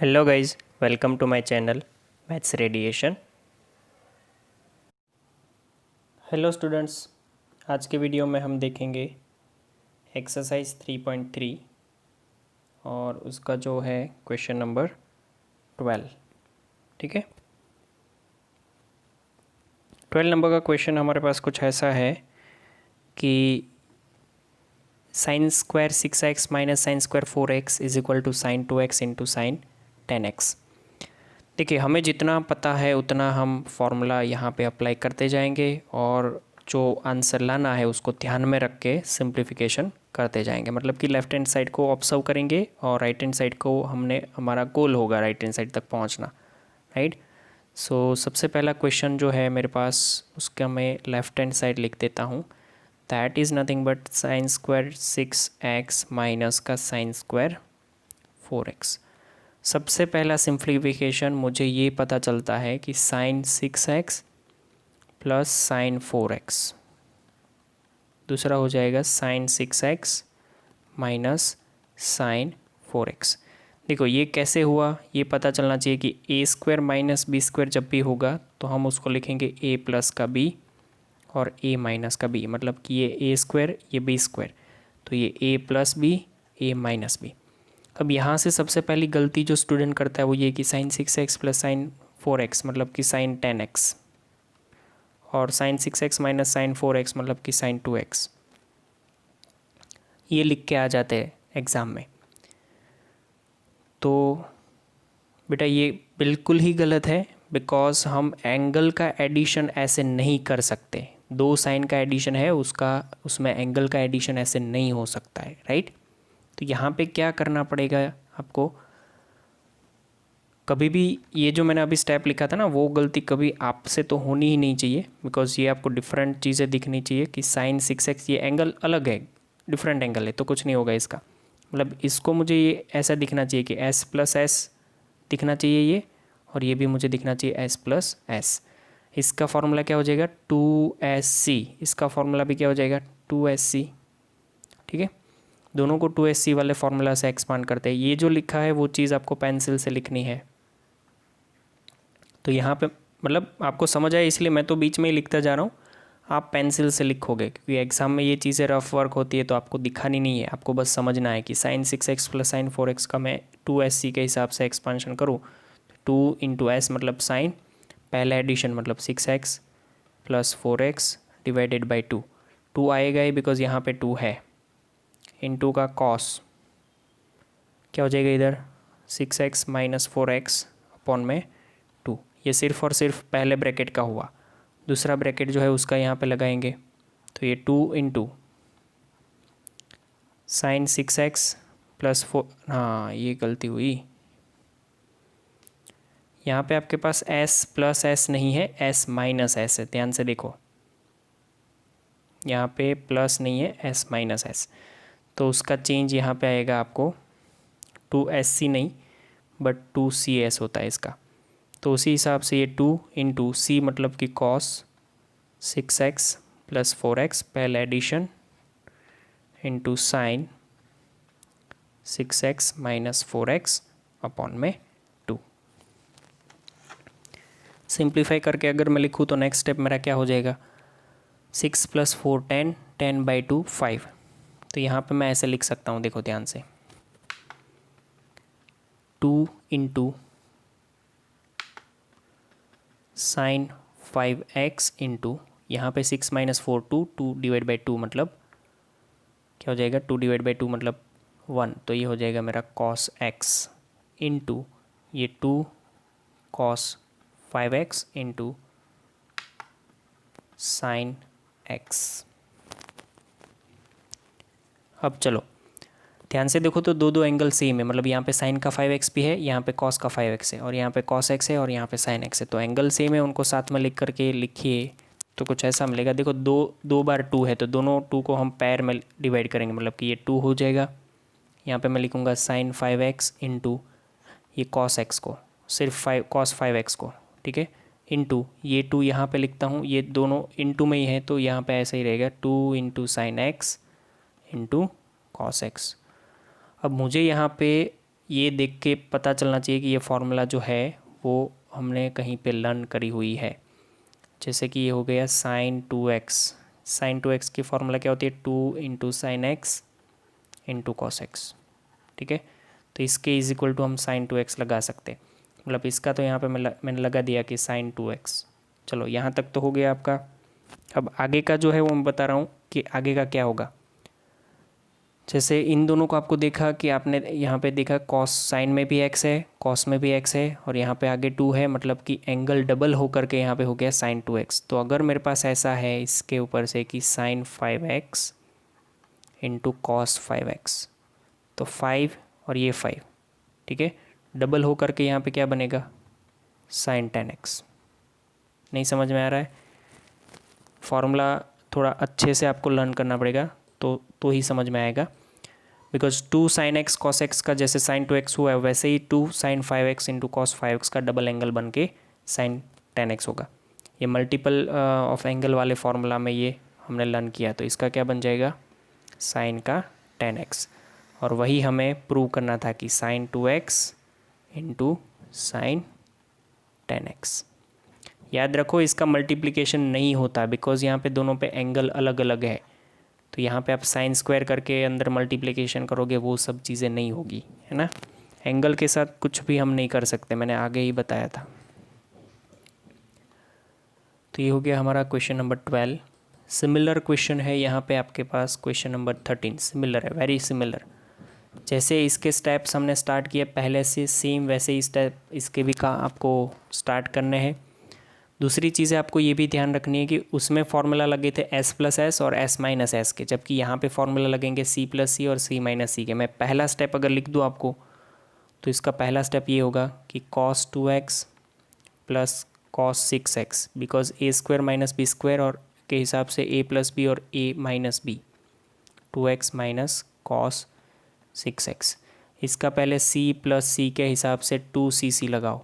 Hello guys, welcome to my channel maths radiation. Hello students, आज के video में हम देखेंगे एक्सरसाइज 3.3 और उसका जो है क्वेश्चन नंबर 12। ठीक है, 12 नंबर का क्वेश्चन हमारे पास कुछ ऐसा है कि sine square 6x minus sine square 4x is equal to sine 2x into sine 10x। देखिए, हमें जितना पता है उतना हम फॉर्मूला यहाँ पे अप्लाई करते जाएंगे और जो आंसर लाना है उसको ध्यान में रख के सिंप्लीफिकेशन करते जाएंगे। मतलब कि लेफ़्ट हैंड साइड को ऑब्जर्व करेंगे और राइट हैंड साइड को हमारा गोल होगा राइट हैंड साइड तक पहुँचना। राइट, सो सबसे पहला क्वेश्चन जो है मेरे पास, उसका मैं लेफ़्ट हैंड साइड लिख देता हूँ। That is nothing but sign square 6x minus का साइन स्क्वायर 4x। सबसे पहला सिंप्लीफिकेशन मुझे ये पता चलता है कि sign 6x plus sign 4x, दूसरा हो जाएगा sign 6x minus sign 4x। देखो ये कैसे हुआ, ये पता चलना चाहिए कि ए स्क्वायर माइनस बी स्क्वायर जब भी होगा तो हम उसको लिखेंगे ए प्लस का बी और ए माइनस का बी। मतलब कि ये ए स्क्वायर ये बी स्क्वायर, तो ये ए प्लस बी ए माइनस बी। अब यहाँ से सबसे पहली गलती जो स्टूडेंट करता है वो ये कि sign 6x plus sign 4x मतलब कि साइन 10x, और sign 6x minus sign 4x मतलब कि साइन 2x, ये लिख के आ जाते हैं एग्ज़ाम में। तो बेटा ये बिल्कुल ही गलत है, बिकॉज हम एंगल का एडिशन ऐसे नहीं कर सकते। दो साइन का एडिशन है उसमें एंगल का एडिशन ऐसे नहीं हो सकता है। राइट, तो यहाँ पे क्या करना पड़ेगा आपको, कभी भी ये जो मैंने अभी स्टेप लिखा था ना वो गलती कभी आपसे तो होनी ही नहीं चाहिए, बिकॉज ये आपको डिफरेंट चीज़ें दिखनी चाहिए कि साइन 6x ये एंगल अलग है, डिफरेंट एंगल है, तो कुछ नहीं होगा इसका। मतलब इसको मुझे ये ऐसा दिखना चाहिए कि s प्लस एस दिखना चाहिए ये, और ये भी मुझे दिखना चाहिए s प्लस एस। इसका फॉर्मूला क्या हो जाएगा 2sc, इसका फॉर्मूला भी क्या हो जाएगा 2sc। ठीक है, दोनों को 2sc वाले फॉर्मूला से एक्सपांड करते हैं। ये जो लिखा है वो चीज़ आपको पेंसिल से लिखनी है। तो यहाँ पे मतलब आपको समझ आए, इसलिए मैं तो बीच में ही लिखता जा रहा हूँ, आप पेंसिल से लिखोगे क्योंकि एग्जाम में ये चीज़ें रफ वर्क होती है तो आपको दिखानी नहीं है, आपको बस समझना है कि sign 6x plus sign 4x का मैं 2sc के हिसाब से एक्सपांशन करूँ। 2 इंटू एस मतलब साइन, पहला एडिशन मतलब 6x plus 4x divided by 2। 2 आएगा ही बिकॉज यहाँ पे 2 है, इंटू का कॉस क्या हो जाएगा इधर 6x माइनस 4x अपॉन में 2। ये सिर्फ और सिर्फ पहले ब्रैकेट का हुआ, दूसरा ब्रैकेट जो है उसका यहाँ पे लगाएंगे तो ये 2 इंटू साइन 6x प्लस 4, हाँ ये गलती हुई, यहाँ पे आपके पास s प्लस एस नहीं है, s माइनस एस है, ध्यान से देखो यहाँ पे प्लस नहीं है, s माइनस एस, तो उसका चेंज यहाँ पे आएगा आपको 2sc नहीं बट 2cs होता है इसका। तो उसी हिसाब से ये 2 इंटू सी मतलब कि कॉस 6x प्लस 4x पहला addition into sine 6x minus 4x upon में 2। सिंप्लीफाई करके अगर मैं लिखूँ तो नेक्स्ट स्टेप मेरा क्या हो जाएगा 6 प्लस 4 10, 10 बाई 2 5। तो यहाँ पे मैं ऐसे लिख सकता हूँ, देखो ध्यान से 2 इंटू साइन 5x इंटू यहाँ पे 6 माइनस 4 2 डिवाइड बाई 2 मतलब क्या हो जाएगा 2 डिवाइड बाई 2 मतलब 1, तो ये हो जाएगा मेरा कॉस x इंटू ये 2 cos 5x into sine x। अब चलो ध्यान से देखो तो दो एंगल सेम है, मतलब यहाँ पे साइन का 5x भी है, यहाँ पे कॉस का 5x है, और यहाँ पे कॉस x है और यहाँ पे साइन x है, तो एंगल सेम है, उनको साथ में लिख करके लिखिए तो कुछ ऐसा मिलेगा। देखो दो बार 2 है तो दोनों 2 को हम पैर में डिवाइड करेंगे, मतलब कि ये 2 हो जाएगा। यहाँ पे मैं लिखूँगा साइन 5x इंटू ये कॉस x को, सिर्फ कॉस 5x को, ठीक है, इंटू ये 2 यहाँ पे लिखता हूँ, ये दोनों इंटू में ही है तो यहाँ पे ऐसा ही रहेगा 2 into sign x into cos x। अब मुझे यहाँ पे ये देख के पता चलना चाहिए कि ये फार्मूला जो है वो हमने कहीं पे लर्न करी हुई है। जैसे कि ये हो गया साइन 2x। साइन 2x की फार्मूला क्या होती है, 2 into sine x into cos x. ठीक है, तो इसके इज इक्वल टू हम साइन 2x लगा सकते, मतलब इसका तो यहाँ पे मैंने लगा दिया कि साइन 2x। चलो यहाँ तक तो हो गया आपका। अब आगे का जो है वो मैं बता रहा हूँ कि आगे का क्या होगा। जैसे इन दोनों को आपको देखा कि आपने यहाँ पे देखा कॉस साइन में भी x है, कॉस में भी x है, और यहाँ पे आगे 2 है, मतलब कि एंगल डबल हो करके यहाँ पे हो गया साइन 2x। तो अगर मेरे पास ऐसा है इसके ऊपर से कि sign 5x into cos 5x, तो 5 और ये 5, ठीक है, डबल हो करके यहाँ पे क्या बनेगा, साइन 10x। नहीं समझ में आ रहा है? फॉर्मूला थोड़ा अच्छे से आपको लर्न करना पड़ेगा तो ही समझ में आएगा। Because 2 sine x cos x का जैसे साइन 2x हुआ है, वैसे ही 2 sign 5x into cos 5x का डबल एंगल बन के साइन 10x होगा। ये मल्टीपल ऑफ एंगल वाले फार्मूला में ये हमने लर्न किया, तो इसका क्या बन जाएगा, साइन का 10x। और वही हमें प्रूव करना था कि sine 2x into sine 10x। याद रखो इसका मल्टीप्लिकेशन नहीं होता, बिकॉज यहाँ पे दोनों पे एंगल अलग अलग है। तो यहाँ पे आप साइन स्क्वायर करके अंदर मल्टीप्लिकेशन करोगे, वो सब चीज़ें नहीं होगी, है ना। एंगल के साथ कुछ भी हम नहीं कर सकते, मैंने आगे ही बताया था। तो ये हो गया हमारा क्वेश्चन नंबर 12। सिमिलर क्वेश्चन है यहाँ पे आपके पास क्वेश्चन नंबर 13। सिमिलर है, वेरी सिमिलर। जैसे इसके स्टेप्स हमने स्टार्ट किए पहले से सेम, वैसे ही स्टेप इसके भी का आपको स्टार्ट करने हैं। दूसरी चीज़ें आपको ये भी ध्यान रखनी है कि उसमें फार्मूला लगे थे s प्लस एस और s माइनस एस के, जबकि यहाँ पे फार्मूला लगेंगे c प्लस सी और c माइनस सी के। मैं पहला स्टेप अगर लिख दूँ आपको, तो इसका पहला स्टेप ये होगा कि cos 2x plus cos 6x, because a square minus B square और के हिसाब से a प्लस बी और a minus B, 2x minus cos 6x। इसका पहले c प्लस सी के हिसाब से 2cc लगाओ,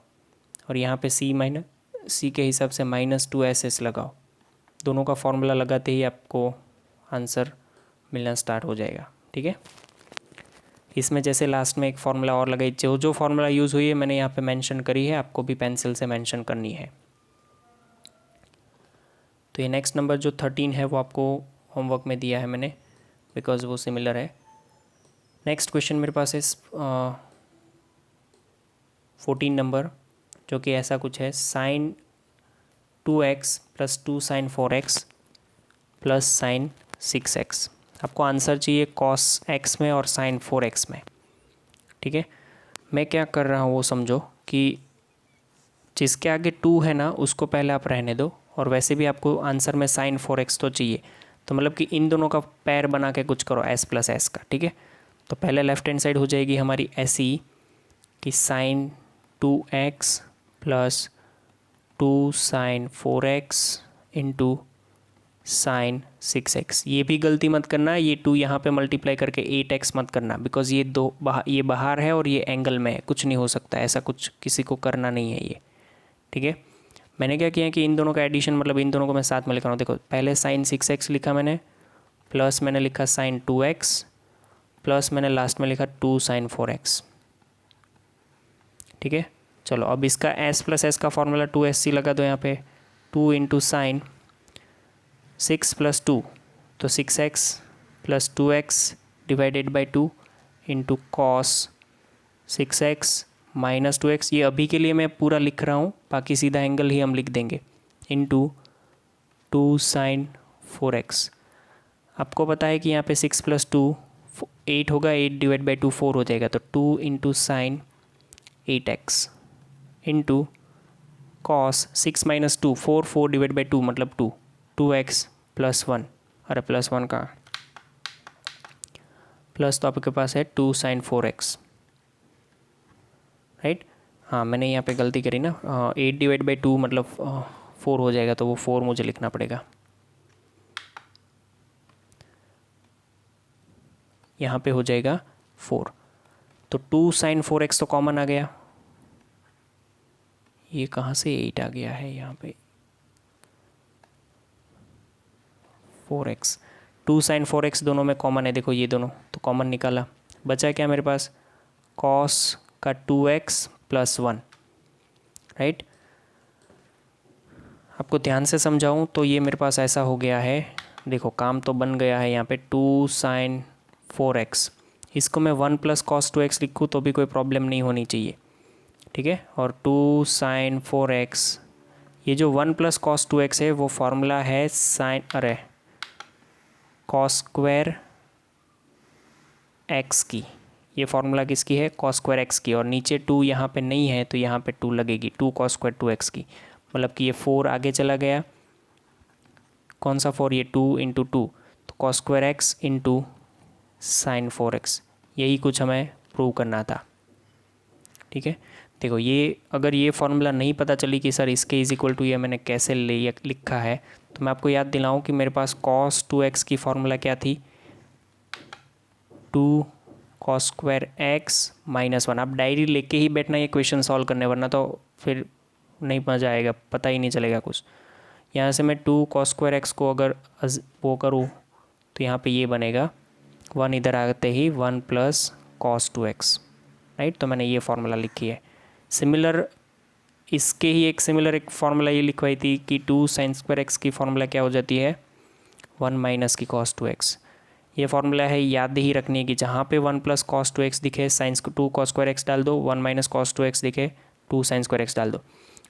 और यहाँ पे c माइनस सी के हिसाब से -2ss लगाओ। दोनों का फॉर्मूला लगाते ही आपको आंसर मिलना स्टार्ट हो जाएगा। ठीक है, इसमें जैसे लास्ट में एक फार्मूला और लगाई, जो फार्मूला यूज़ हुई है मैंने यहाँ पे मेंशन करी है, आपको भी पेंसिल से मेंशन करनी है। तो ये नेक्स्ट नंबर जो 13 है वो आपको होमवर्क में दिया है मैंने, बिकॉज वो सिमिलर है। नेक्स्ट क्वेश्चन मेरे पास है 14 नंबर, जो कि ऐसा कुछ है, sine 2x plus 2 sine 4x plus sine 6x। आपको आंसर चाहिए cos x में और साइन 4x में। ठीक है, मैं क्या कर रहा हूँ वो समझो कि जिसके आगे 2 है ना उसको पहले आप रहने दो, और वैसे भी आपको आंसर में साइन 4x तो चाहिए, तो मतलब कि इन दोनों का पैर बना के कुछ करो s प्लस एस का। ठीक है, तो पहले लेफ्ट हैंड साइड हो जाएगी हमारी ऐसी कि sine 2x plus 2 sine 4x into sine 6x। ये भी गलती मत करना, ये 2 यहाँ पे मल्टीप्लाई करके 8x मत करना, बिकॉज ये ये बाहर है और ये एंगल में है, कुछ नहीं हो सकता, ऐसा कुछ किसी को करना नहीं है ये। ठीक है, मैंने क्या किया कि इन दोनों का एडिशन, मतलब इन दोनों को मैं साथ में लिख रहा हूँ। देखो पहले साइन 6x लिखा मैंने, प्लस मैंने लिखा साइन 2x, प्लस मैंने लास्ट में लिखा 2 साइन 4x। ठीक है, चलो अब इसका s प्लस एस का फॉर्मूला 2sc लगा दो यहाँ पे, 2 इंटू साइन 6 प्लस 2, तो 6x plus 2x divided by 2 into cos 6x minus 2x। ये अभी के लिए मैं पूरा लिख रहा हूँ, बाकी सीधा एंगल ही हम लिख देंगे, इंटू 2 साइन 4x। आपको पता है कि यहाँ पे 6 प्लस 2 8 होगा, 8 डिवाइड बाई 2 4 हो जाएगा, तो 2 into sign 8x into cos 6 minus 2 4 4 divide by 2 मतलब 2 2x प्लस 1। अरे प्लस 1 का प्लस तो आपके पास है 2 साइन 4x, राइट। हाँ मैंने यहाँ पे गलती करी ना, 8 डिवाइड बाई 2 मतलब 4 हो जाएगा, तो वो 4 मुझे लिखना पड़ेगा। यहाँ पे हो जाएगा 4, तो 2 साइन 4x तो कॉमन आ गया। ये कहाँ से 8 आ गया है यहाँ पे, 4x 2 साइन 4x दोनों में कॉमन है, देखो ये दोनों तो कॉमन निकाला, बचा क्या मेरे पास, कॉस का 2x + 1, राइट। आपको ध्यान से समझाऊं तो ये मेरे पास ऐसा हो गया है, देखो काम तो बन गया है यहाँ पे 2 sin 4x। इसको मैं 1 + cos 2x लिखूँ तो भी कोई प्रॉब्लम नहीं होनी चाहिए, ठीक है। और 2 sin 4x, ये जो 1 + cos 2x है वो फार्मूला है cos स्क्वायर x की। ये फार्मूला किसकी है? cos स्क्वायर x की। और नीचे 2 यहाँ पे नहीं है तो यहाँ पे 2 लगेगी, 2 cos स्क्वायर 2x की। मतलब कि ये 4 आगे चला गया, कौन सा 4? ये 2 × 2, तो cos square x × sin 4x, यही कुछ हमें प्रूव करना था, ठीक है। देखो ये अगर ये फार्मूला नहीं पता चली कि सर इसके = ये मैंने कैसे लिखा है, तो मैं आपको याद दिलाऊं कि मेरे पास cos 2x की फार्मूला क्या थी? 2 cos स्क्वायर x - 1। आप डायरी लेके ही बैठना ये क्वेश्चन सॉल्व करने, वरना तो फिर नहीं मज़ा आएगा, पता ही नहीं चलेगा कुछ। यहाँ से मैं 2 cos स्क्वायर x को अगर वो करूँ तो यहाँ पे ये बनेगा 1, इधर आते ही 1 + cos 2x, राइट। तो मैंने ये फार्मूला लिखी है। सिमिलर इसके ही एक सिमिलर एक फार्मूला ये लिखवाई थी कि 2 sin स्क्वायर x की फार्मूला क्या हो जाती है? 1 - cos 2x। ये फार्मूला है, याद ही रखनी है कि जहाँ पे 1 + cos 2x दिखे साइंस 2 cos स्क्वायर x डाल दो, 1 - cos 2x दिखे 2 sin स्क्वायर x डाल दो।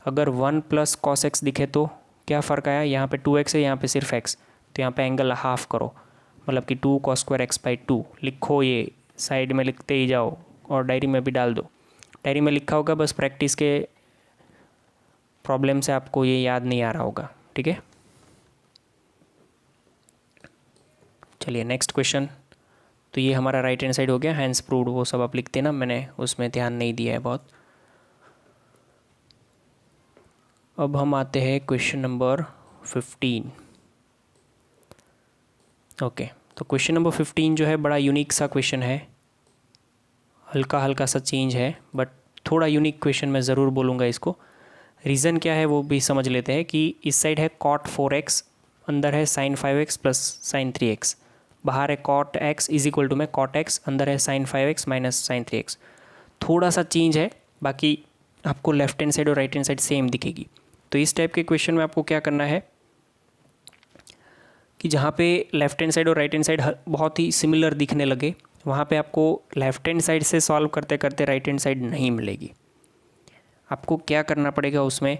अगर 1 + cos x दिखे तो क्या फ़र्क आया? यहाँ पे 2x है, यहाँ पे सिर्फ x, तो यहाँ पे एंगल हाफ करो, मतलब कि 2 cos स्क्वायर x/2 लिखो। ये साइड में लिखते ही जाओ और डायरी में भी डाल दो। डायरी में लिखा होगा, बस प्रैक्टिस के प्रॉब्लम से आपको ये याद नहीं आ रहा होगा, ठीक है। चलिए नेक्स्ट क्वेश्चन। तो ये हमारा राइट हैंड साइड हो गया, हैंड्स प्रूव्ड वो सब आप लिखते ना, मैंने उसमें ध्यान नहीं दिया है बहुत। अब हम आते हैं क्वेश्चन नंबर 15। ओके, तो क्वेश्चन नंबर 15 जो है बड़ा यूनिक सा क्वेश्चन है, हल्का हल्का सा चेंज है, बट थोड़ा यूनिक क्वेश्चन मैं ज़रूर बोलूँगा इसको। रीज़न क्या है वो भी समझ लेते हैं कि इस साइड है cot 4x, अंदर है sin 5x + sin 3x, बाहर है cot x = में cot x, अंदर है sin 5x - sin 3x। थोड़ा सा चेंज है, बाकी आपको लेफ्ट हैंड साइड और राइट हैंड साइड सेम दिखेगी। तो इस टाइप के क्वेश्चन में आपको क्या करना है कि जहाँ पे लेफ्ट हैंड साइड और राइट हैंड साइड बहुत ही सिमिलर दिखने लगे, वहाँ पे आपको लेफ्ट हैंड साइड से सॉल्व करते करते राइट हैंड साइड नहीं मिलेगी। आपको क्या करना पड़ेगा, उसमें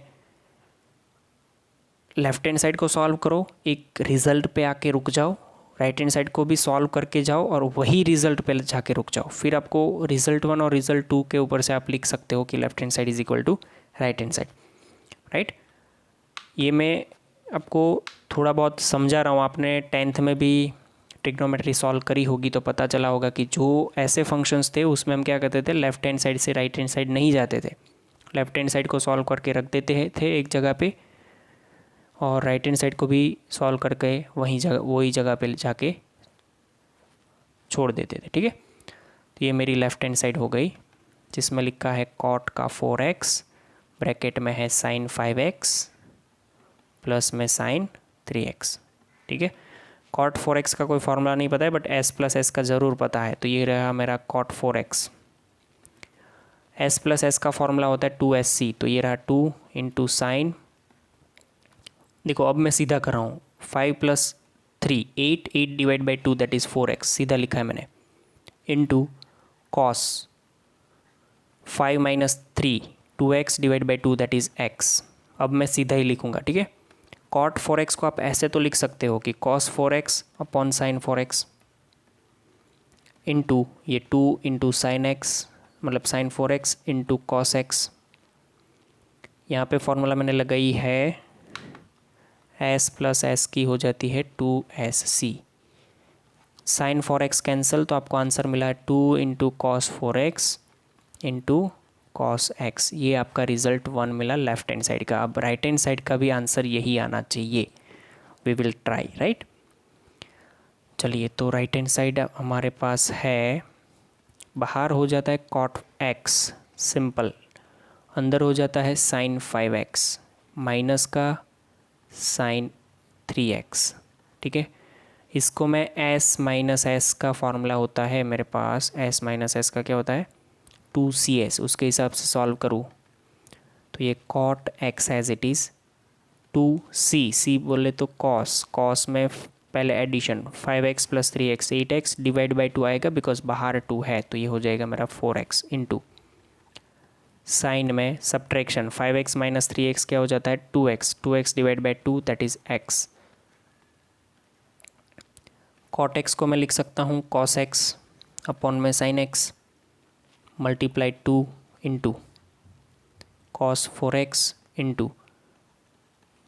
लेफ्ट हैंड साइड को सॉल्व करो, एक रिज़ल्ट पे आके रुक जाओ, राइट हैंड साइड को भी सॉल्व करके जाओ और वही रिज़ल्ट पे जाके रुक जाओ। फिर आपको रिज़ल्ट 1 और रिज़ल्ट 2 के ऊपर से आप लिख सकते हो कि left hand side = right hand side, right. ये मैं आपको थोड़ा बहुत समझा रहा हूँ, आपने 10th में भी ट्रिग्नोमेट्री सॉल्व करी होगी तो पता चला होगा कि जो ऐसे फंक्शंस थे उसमें हम क्या करते थे, लेफ्ट हैंड साइड से राइट हैंड साइड नहीं जाते थे, लेफ्ट हैंड साइड को सॉल्व करके रख देते थे एक जगह पे और राइट हैंड साइड को भी सॉल्व करके वही जगह पे जाके छोड़ देते थे, ठीक है। तो ये मेरी लेफ्ट हैंड साइड हो गई, जिसमें लिखा है cot का 4x, ब्रैकेट में है sin 5x प्लस में sin 3x, ठीक है। cot 4x का कोई फार्मूला नहीं पता है, बट s + s का ज़रूर पता है। तो ये रहा मेरा cot 4x। s + s का फार्मूला होता है 2sc, तो ये रहा 2 × sin, देखो अब मैं सीधा कर रहा हूँ, 5 + 3 8, 8/2 दैट इज़ 4x, सीधा लिखा है मैंने, into cos 5 - 3 2x/2 that is x। अब मैं सीधा ही लिखूँगा, ठीक है। cot 4x को आप ऐसे तो लिख सकते हो कि cos 4x / sin 4x into ये 2 × sin x, मतलब sin 4x into cos x। यहाँ पे फॉर्मूला मैंने लगाई है, s + s की हो जाती है 2sc, sin 4x कैंसिल, तो आपको आंसर मिला है 2 × cos 4x into cos x। ये आपका रिज़ल्ट 1 मिला लेफ्ट हैंड साइड का। अब राइट हैंड साइड का भी आंसर यही आना चाहिए, वी विल ट्राई, राइट। चलिए, तो राइट हैंड साइड हमारे पास है, बाहर हो जाता है cot x सिंपल, अंदर हो जाता है sin 5x माइनस का sin 3x, ठीक है। इसको मैं s - s का फार्मूला होता है मेरे पास, s - s का क्या होता है, 2CS उसके हिसाब से सॉल्व करूँ तो ये cot x as it is 2C बोले तो cos में पहले addition 5x + 3x 8x divide by 2 आएगा बिकॉज बाहर 2 है तो ये हो जाएगा मेरा 4x इंटू साइन में सब्ट्रैक्शन 5x - 3x क्या हो जाता है 2x divide by 2 that is x। cot x को मैं लिख सकता हूँ cos x अपॉन में sin x multiply 2 into cos 4x into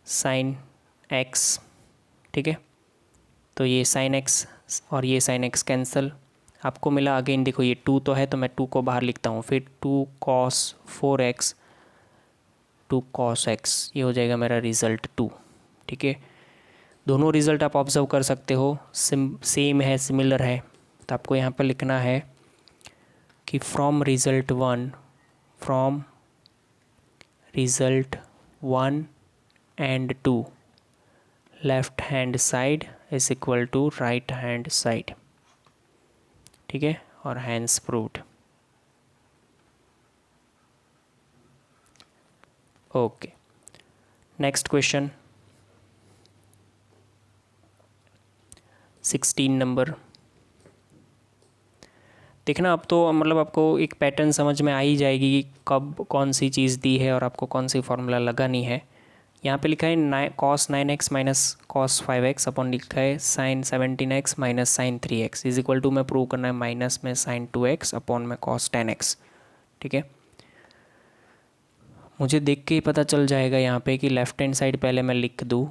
sign x। ठीक है, तो ये साइन x और ये साइन x कैंसिल आपको मिला। अगेन देखो ये 2 तो है तो मैं 2 को बाहर लिखता हूँ, फिर 2 cos 4x 2 cos x ये हो जाएगा मेरा रिज़ल्ट 2। ठीक है, दोनों रिज़ल्ट आप ऑब्जर्व कर सकते हो सेम है, सिमिलर है। तो आपको यहाँ पर लिखना है कि from result 1 and 2 left hand side is equal to right hand side. ठीक है, और hence proved. Okay, next question 16 number. देखना अब तो मतलब आपको एक पैटर्न समझ में आ ही जाएगी कि कब कौन सी चीज़ दी है और आपको कौन सी फार्मूला लगानी है। यहाँ पे लिखा है cos 9x minus cos 5x upon लिखा है sin 17x minus sin 3x is equal to में प्रूव करना है माइनस में sin 2x अपॉन में cos 10x। ठीक है, मुझे देख के ही पता चल जाएगा यहाँ पे कि लेफ्ट हैंड साइड पहले मैं लिख दूँ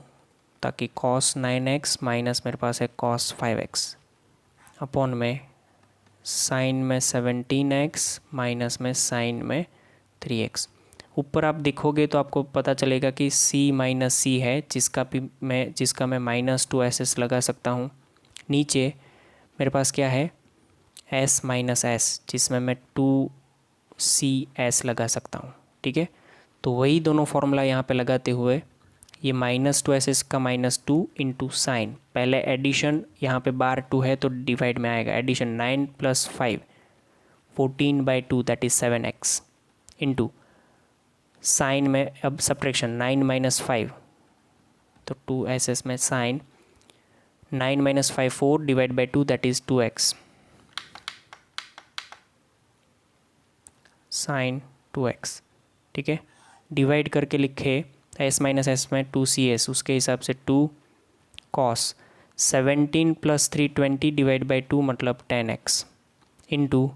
ताकि cos 9x माइनस मेरे पास है cos 5x अपॉन में sin में 17x माइनस में sin में 3x। ऊपर आप देखोगे तो आपको पता चलेगा कि c माइनस सी है जिसका मैं -2 लगा सकता हूँ। नीचे मेरे पास क्या है s माइनस एस जिसमें मैं 2cs लगा सकता हूँ। ठीक है, तो वही दोनों फार्मूला यहाँ पे लगाते हुए ये -2s का -2 इंटू साइन, पहले एडिशन यहाँ पे बार 2 है तो डिवाइड में आएगा addition 9 + 5 14/2 that is 7x into sine में अब सब्ट्रैक्शन 9 - 5 तो 2s में sine 9 - 5 4 divide by 2 that is 2x sine 2x। ठीक है, डिवाइड करके लिखे s - s में 2cs उसके हिसाब से 2 cos 17 + 3 20 डिवाइड बाई 2 मतलब 10x इंटू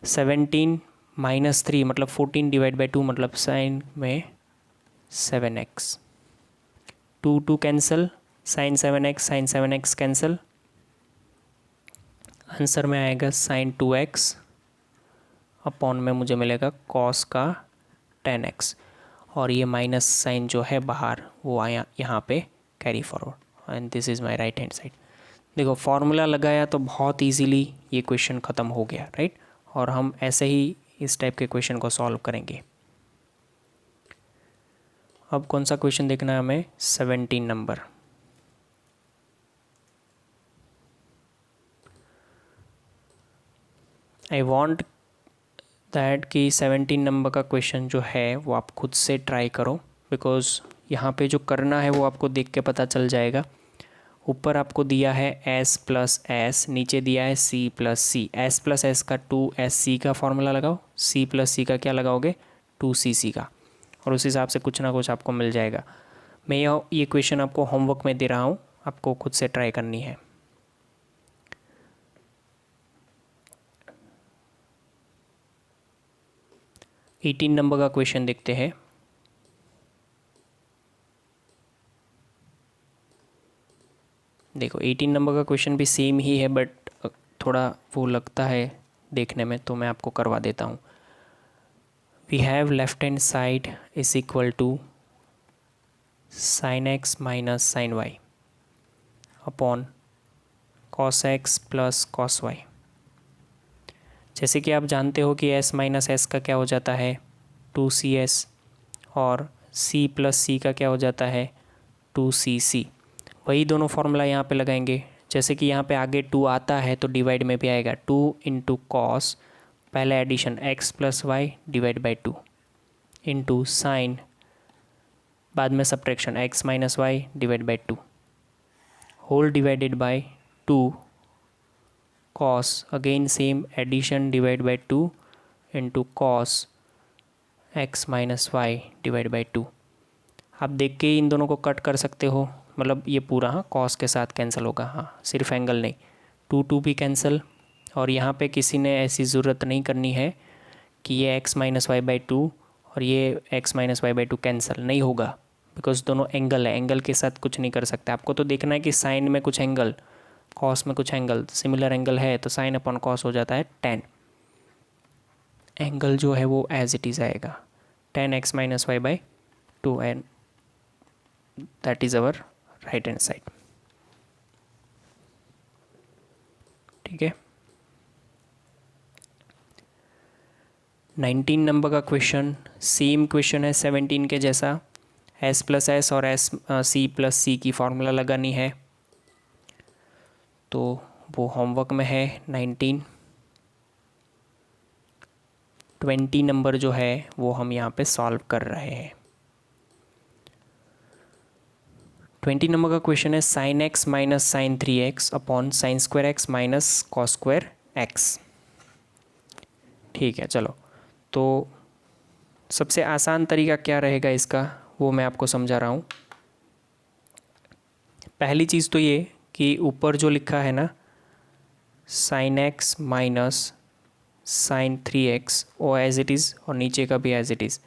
17 - 3 मतलब 14 डिवाइड बाई 2 मतलब साइन में 7x 2 cancel sign 7x cancel, answer में आएगा साइन 2x अपॉन में मुझे मिलेगा cos का 10x और ये माइनस साइन जो है बाहर वो आया यहाँ पे carry forward and this is my right hand side. देखो फॉर्मूला लगाया तो बहुत इजीली ये क्वेश्चन ख़त्म हो गया, राइट। और हम ऐसे ही इस टाइप के क्वेश्चन को सॉल्व करेंगे। अब कौन सा क्वेश्चन देखना है हमें 17 नंबर। आई वॉन्ट दैट कि 17 नंबर का क्वेश्चन जो है वो आप खुद से ट्राई करो बिकॉज़ यहाँ पे जो करना है वो आपको देख के पता चल जाएगा। ऊपर आपको दिया है s + s, नीचे दिया है c + c। s + s का 2sc का फॉर्मूला लगाओ, c + c का क्या लगाओगे 2cc का, और उस हिसाब से कुछ ना कुछ आपको मिल जाएगा। मैं ये क्वेश्चन आपको होमवर्क में दे रहा हूँ, आपको खुद से ट्राई करनी है। एटीन नंबर का क्वेश्चन देखते हैं। देखो 18 नंबर का क्वेश्चन भी सेम ही है बट थोड़ा वो लगता है देखने में, तो मैं आपको करवा देता हूँ। We have left hand side is equal to sin x minus sin y upon cos x plus cos y। जैसे कि आप जानते हो कि s माइनस एस का क्या हो जाता है 2cs और c + c का क्या हो जाता है 2cc। वही दोनों फार्मूला यहाँ पे लगाएंगे। जैसे कि यहाँ पे आगे 2 आता है तो डिवाइड में भी आएगा 2 × cos पहले addition x plus Y divide by 2 into sine, बाद में subtraction x minus Y divide by 2 whole divided by 2 cos, again same addition divide by 2 into cos x minus Y divide by 2। आप देख के इन दोनों को cut कर सकते हो, मतलब ये पूरा हाँ कॉस के साथ कैंसिल होगा, हाँ सिर्फ एंगल नहीं, 2 भी कैंसिल। और यहाँ पे किसी ने ऐसी ज़रूरत नहीं करनी है कि ये x माइनस वाई बाई 2 और ये x minus Y by 2 cancel नहीं होगा, बिकॉज दोनों एंगल है, एंगल के साथ कुछ नहीं कर सकते। आपको तो देखना है कि साइन में कुछ एंगल, कॉस में कुछ एंगल, सिमिलर एंगल है तो साइन अपॉन कॉस हो जाता है 10। एंगल जो है वो एज इट इज़ आएगा 10x minus Y by 2 and that is our right hand side. ठीक है, 19 नंबर का क्वेश्चन, सेम क्वेश्चन है 17 के जैसा। s प्लस एस और c प्लस सी की फार्मूला लगानी है, तो वो होमवर्क में है 19। 20 नंबर जो है वो हम यहाँ पे सॉल्व कर रहे हैं। 20 नंबर का क्वेश्चन है sine x minus sine 3x upon sine square x minus cos square x। ठीक है, चलो तो सबसे आसान तरीका क्या रहेगा इसका वो मैं आपको समझा रहा हूँ। पहली चीज़ तो ये कि ऊपर जो लिखा है ना sign x minus sine 3x वो एज इट इज़, और नीचे का भी as it is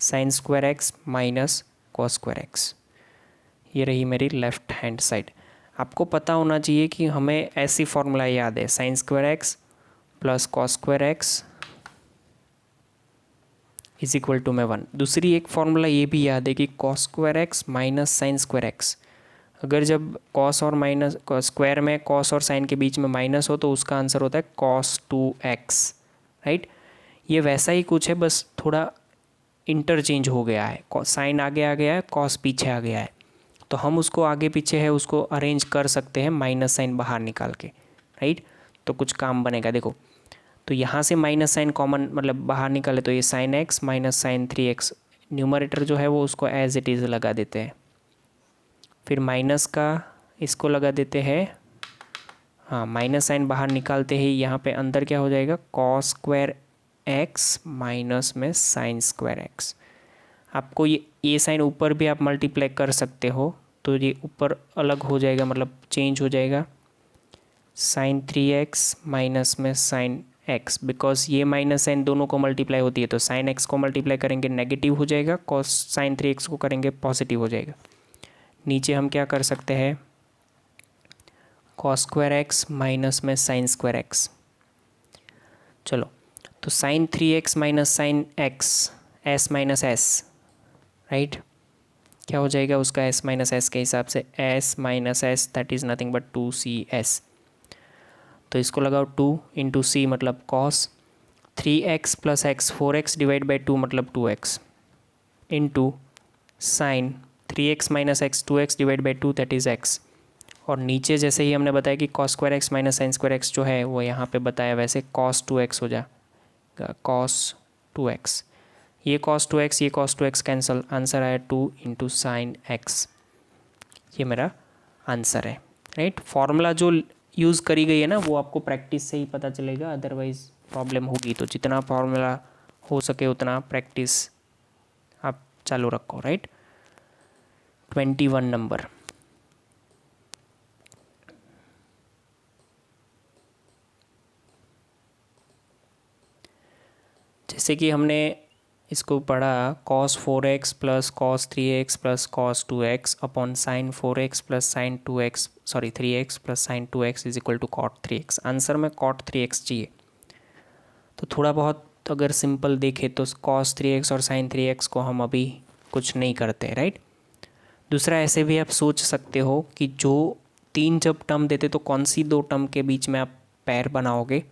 sine square x minus cos square x। ये रही मेरी लेफ़्ट हैंड साइड। आपको पता होना चाहिए कि हमें ऐसी फार्मूला याद है, sine square x plus cos square x is equal to में 1। दूसरी एक फार्मूला ये भी याद है कि cos square x minus sine square x, अगर जब कॉस और माइनस स्क्वायर में कॉस और साइन के बीच में माइनस हो तो उसका आंसर होता है कॉस 2x, राइट। ये वैसा ही कुछ है, बस थोड़ा इंटरचेंज हो गया है, साइन आगे आ गया है, कॉस पीछे आ गया है, तो हम उसको आगे पीछे है उसको अरेंज कर सकते हैं माइनस साइन बाहर निकाल के, राइट। तो कुछ काम बनेगा। देखो तो यहाँ से माइनस साइन कॉमन मतलब बाहर निकाले तो ये sine x minus sine 3x, numerator जो है वो उसको एज इट इज़ लगा देते हैं, फिर माइनस का इसको लगा देते हैं, हाँ माइनस साइन बाहर निकालते ही यहाँ पे अंदर क्या हो जाएगा कॉस स्क्वायर x माइनस में साइन स्क्वायर x। आपको ये साइन ऊपर भी आप मल्टीप्लाई कर सकते हो तो ये ऊपर अलग हो जाएगा, मतलब चेंज हो जाएगा साइन 3x माइनस में साइन x, बिकॉज ये माइनस साइन दोनों को मल्टीप्लाई होती है तो साइन x को मल्टीप्लाई करेंगे नेगेटिव हो जाएगा, कॉस साइन 3x को करेंगे पॉजिटिव हो जाएगा। नीचे हम क्या कर सकते हैं कॉस स्क्वायर x माइनस में साइन स्क्वायर x। चलो तो sine 3x minus sine x s minus S, right, क्या हो जाएगा उसका s माइनस एस के हिसाब से s minus S that is nothing but 2cs। तो इसको लगाओ 2 इंटू सी मतलब cos 3x plus x 4x divide by 2 मतलब 2x into sign 3x minus x 2x divide by 2 that is x। और नीचे जैसे ही हमने बताया कि cos square x minus sine square x जो है वो यहाँ पे बताया वैसे कॉस 2x हो जाएगा, कॉस 2x, ये कॉस 2x ये कॉस 2x कैंसिल, आंसर आया 2 इंटू साइन x। ये मेरा आंसर है, राइट। फॉर्मूला जो यूज़ करी गई है ना वो आपको प्रैक्टिस से ही पता चलेगा, अदरवाइज़ प्रॉब्लम होगी। तो जितना फॉर्मूला हो सके उतना प्रैक्टिस आप चालू रखो, राइट। 21 नंबर, जैसे कि हमने इसको पढ़ा cos 4x plus cos 3x plus cos 2x upon sine 4x plus sine 2x 3x plus sine 2x is equal to cot 3x। Answer में cot 3x चाहिए, तो थोड़ा बहुत अगर सिंपल देखें तो cos 3x और साइन 3x को हम अभी कुछ नहीं करते, राइट। दूसरा ऐसे भी आप सोच सकते हो कि जो 3 जब टर्म देते तो कौन सी 2 टर्म के बीच में आप पैर बनाओगे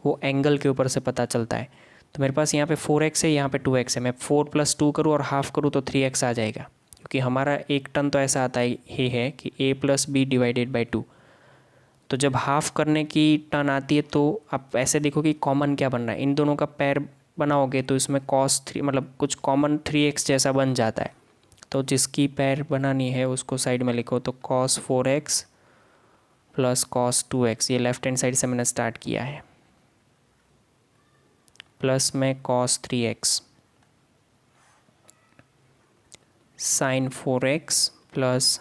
वो एंगल के ऊपर से पता चलता है। तो मेरे पास यहाँ पे 4x है, यहाँ पे 2x है, मैं 4 + 2 करूँ और हाफ करूँ तो 3x आ जाएगा, क्योंकि हमारा एक टर्म तो ऐसा आता है कि a + b डिवाइडेड बाई 2। तो जब हाफ करने की टर्न आती है तो आप ऐसे देखो कि कॉमन क्या बन रहा है, इन दोनों का पेयर बनाओगे तो इसमें cos 3 मतलब कुछ कॉमन 3x जैसा बन जाता है। तो जिसकी पेयर बनानी है उसको साइड में लिखो, तो cos 4x plus cos 2x, ये लेफ्ट हैंड साइड से मैंने स्टार्ट किया है, प्लस में cos 3x sin 4x plus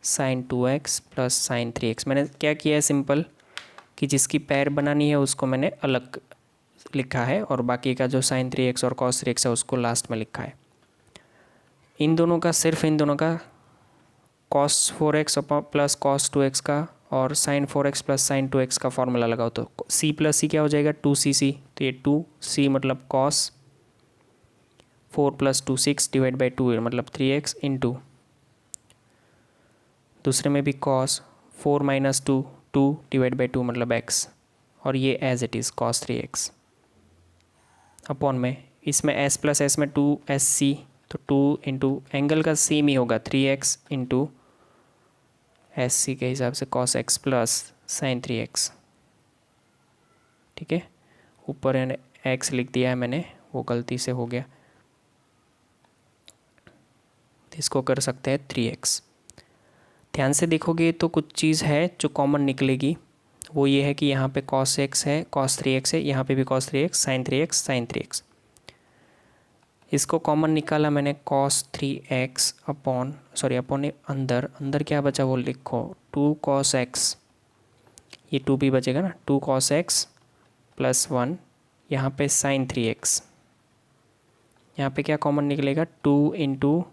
sin 2x plus sin 3x। मैंने क्या किया है सिंपल कि जिसकी पेयर बनानी है उसको मैंने अलग लिखा है और बाकी का जो sin 3x और cos 3x है उसको लास्ट में लिखा है। इन दोनों का सिर्फ इन दोनों का cos 4x plus cos 2x का और sin 4x plus sin 2x का फॉर्मूला लगाओ तो c प्लस सी क्या हो जाएगा 2cc, तो ये 2c मतलब cos 4 प्लस 2 6 डिवाइड बाई 2 मतलब 3x इंटू दूसरे में भी cos 4 माइनस 2 2 डिवाइड बाई 2 मतलब x, और ये as it is cos 3x upon में इसमें s प्लस s में 2sc, तो 2 इंटू एंगल का सेम ही होगा 3x इंटू एस सी के हिसाब से cos x plus sin 3x। ठीक है, ऊपर x लिख दिया है मैंने, वो गलती से हो गया, तो इसको कर सकते हैं 3x। ध्यान से देखोगे तो कुछ चीज़ है जो कॉमन निकलेगी, वो ये है कि यहाँ पे cos x है, cos 3x है, यहाँ पे भी cos 3x, sin 3x, sin 3x। इसको कॉमन निकाला मैंने cos 3x अपॉन अंदर अंदर क्या बचा वो लिखो 2 cos x, ये 2 भी बचेगा ना, 2 cos x प्लस 1, यहाँ पे sin 3x, यहाँ पे क्या कॉमन निकलेगा 2 इंटू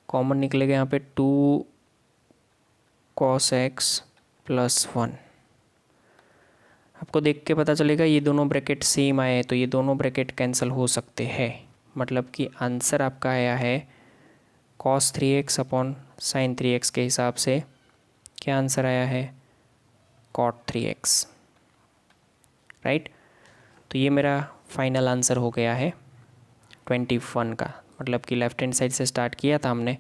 कॉमन निकलेगा यहाँ पे 2 cos x प्लस 1। आपको देख के पता चलेगा ये दोनों ब्रैकेट सेम आए हैं तो ये दोनों ब्रैकेट कैंसिल हो सकते हैं, मतलब कि आंसर आपका आया है cos 3x upon sin 3x के हिसाब से क्या आंसर आया है cot 3x, राइट। तो ये मेरा फाइनल आंसर हो गया है 21 का, मतलब कि लेफ्ट हैंड साइड से स्टार्ट किया था हमने,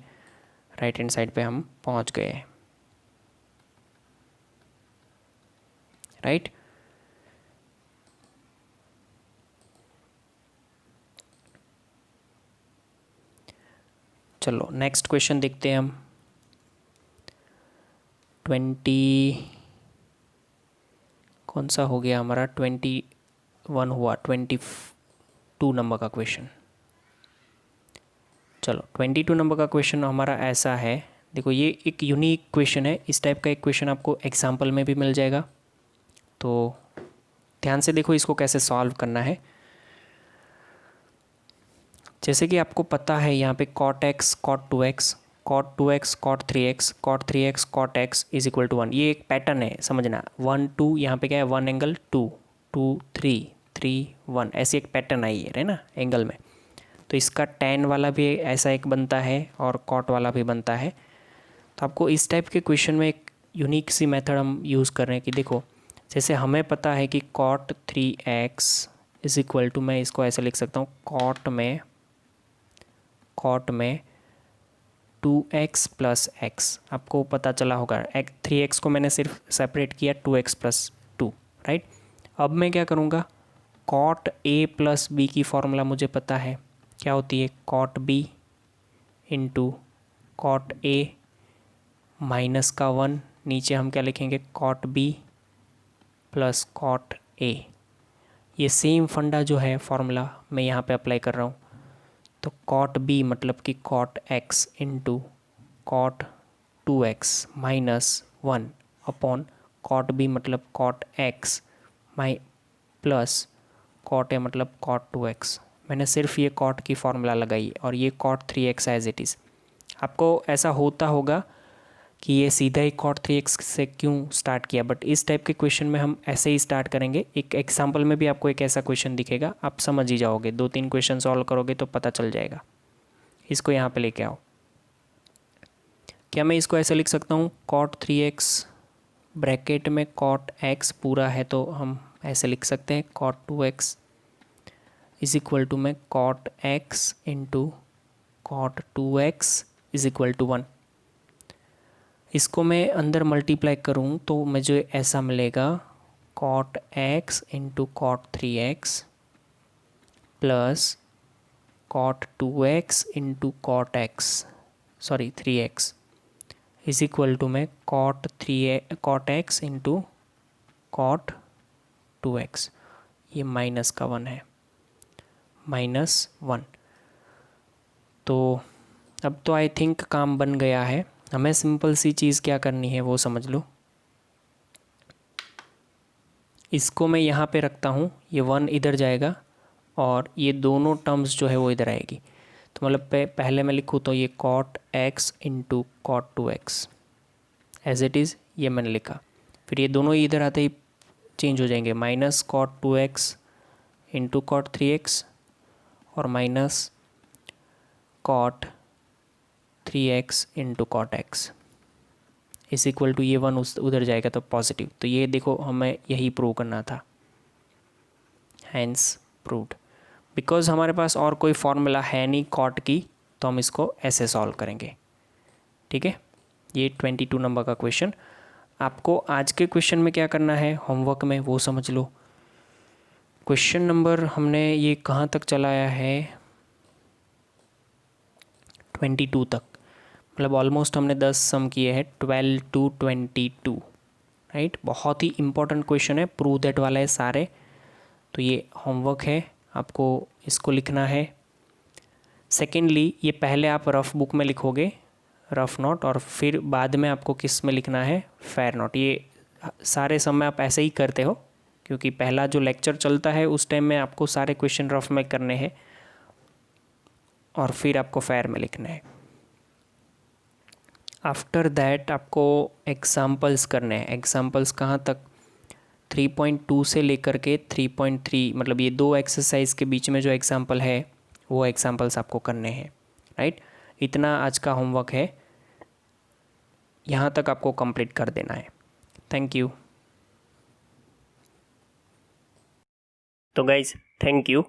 राइट हैंड साइड पे हम पहुंच गए हैं, राइट। चलो नेक्स्ट क्वेश्चन देखते हैं हम। 20 कौन सा हो गया हमारा, 21 हुआ, 22 नंबर का क्वेश्चन। चलो 22 नंबर का क्वेश्चन हमारा ऐसा है, देखो ये एक यूनिक क्वेश्चन है, इस टाइप का एक क्वेश्चन आपको एग्जाम्पल में भी मिल जाएगा, तो ध्यान से देखो इसको कैसे सॉल्व करना है। जैसे कि आपको पता है यहाँ पे cot x cot 2x cot 2x cot 3x cot 3x cot x is equal to 1, ये एक पैटर्न है समझना, 1 2 यहाँ पे क्या है 1 एंगल 2 2 3 3 1, ऐसी एक पैटर्न आई है ना एंगल में। तो इसका tan वाला भी ऐसा एक बनता है और cot वाला भी बनता है। तो आपको इस टाइप के क्वेश्चन में एक यूनिक सी मेथड हम यूज़ कर रहे हैं कि देखो जैसे हमें पता है कि cot 3x is equal to, मैं इसको ऐसे लिख सकता हूँ cot में 2x प्लस x, आपको पता चला होगा 3x को मैंने सिर्फ सेपरेट किया 2x प्लस 2, राइट। अब मैं क्या करूँगा, cot a प्लस b की फॉर्मूला मुझे पता है क्या होती है, cot b into cot a minus का 1, नीचे हम क्या लिखेंगे cot b plus cot a। ये सेम फंडा जो है फॉर्मूला मैं यहाँ पे अप्लाई कर रहा हूँ, तो cot b मतलब कि cot x into cot 2x minus 1 upon cot b मतलब cot x plus cot a मतलब cot 2x। मैंने सिर्फ ये cot की फॉर्मूला लगाई और ये cot 3x as it is. आपको ऐसा होता होगा कि ये सीधा ही cot 3x से क्यों स्टार्ट किया, बट इस टाइप के क्वेश्चन में हम ऐसे ही स्टार्ट करेंगे। एक एग्जांपल में भी आपको एक ऐसा क्वेश्चन दिखेगा, आप समझ ही जाओगे, 2-3 क्वेश्चन सॉल्व करोगे तो पता चल जाएगा। इसको यहाँ पे लेके आओ, क्या मैं इसको ऐसे लिख सकता हूँ cot 3x ब्रैकेट में cot x पूरा है तो हम ऐसे लिख सकते हैं cot 2x is equal to मैं cot x into cot 2x is equal to 1। इसको मैं अंदर मल्टीप्लाई करूँ तो मुझे ऐसा मिलेगा cot x into cot 3x plus cot 2x into cot x 3x is equal to मैं cot x into cot 2x। ये माइनस का 1 है, -1। तो अब तो आई थिंक काम बन गया है। हमें सिंपल सी चीज़ क्या करनी है वो समझ लो। इसको मैं यहाँ पे रखता हूँ, ये 1 इधर जाएगा और ये दोनों टर्म्स जो है वो इधर आएगी। तो मतलब पहले मैं लिखूँ तो ये cot x into cot 2x as it is, ये मैंने लिखा। फिर ये दोनों ही इधर आते ही चेंज हो जाएंगे, minus cot 2x into cot 3x और minus cot 3x into cot x is equal to ये 1 उधर जाएगा तो पॉजिटिव। तो ये देखो हमें यही प्रूव करना था, हैंस प्रूव्ड। बिकॉज हमारे पास और कोई फॉर्मूला है नहीं कॉट की, तो हम इसको ऐसे सॉल्व करेंगे। ठीक है, ये 22 नंबर का क्वेश्चन। आपको आज के क्वेश्चन में क्या करना है होमवर्क में वो समझ लो। क्वेश्चन नंबर हमने ये कहाँ तक चलाया है, 22 तक। मतलब ऑलमोस्ट हमने 10 सम किए हैं, 12 to 22, राइट। बहुत ही इंपॉर्टेंट क्वेश्चन है, प्रूव दैट वाला है सारे। तो ये होमवर्क है, आपको इसको लिखना है। सेकेंडली, ये पहले आप रफ बुक में लिखोगे, रफ नोट, और फिर बाद में आपको किस में लिखना है, फेयर नोट। ये सारे समय आप ऐसे ही करते हो क्योंकि पहला जो लेक्चर चलता है उस टाइम में आपको सारे क्वेश्चन रफ में करने हैं और फिर आपको फेयर में लिखना है। आफ्टर दैट आपको एग्जाम्पल्स करने हैं। एग्जाम्पल्स कहाँ तक, 3.2 से लेकर के 3.3, मतलब ये 2 एक्सरसाइज के बीच में जो एग्जाम्पल है वो एग्जाम्पल्स आपको करने हैं, राइट। इतना आज का होमवर्क है, यहाँ तक आपको कंप्लीट कर देना है। Thank you. तो गाइज थैंक यू।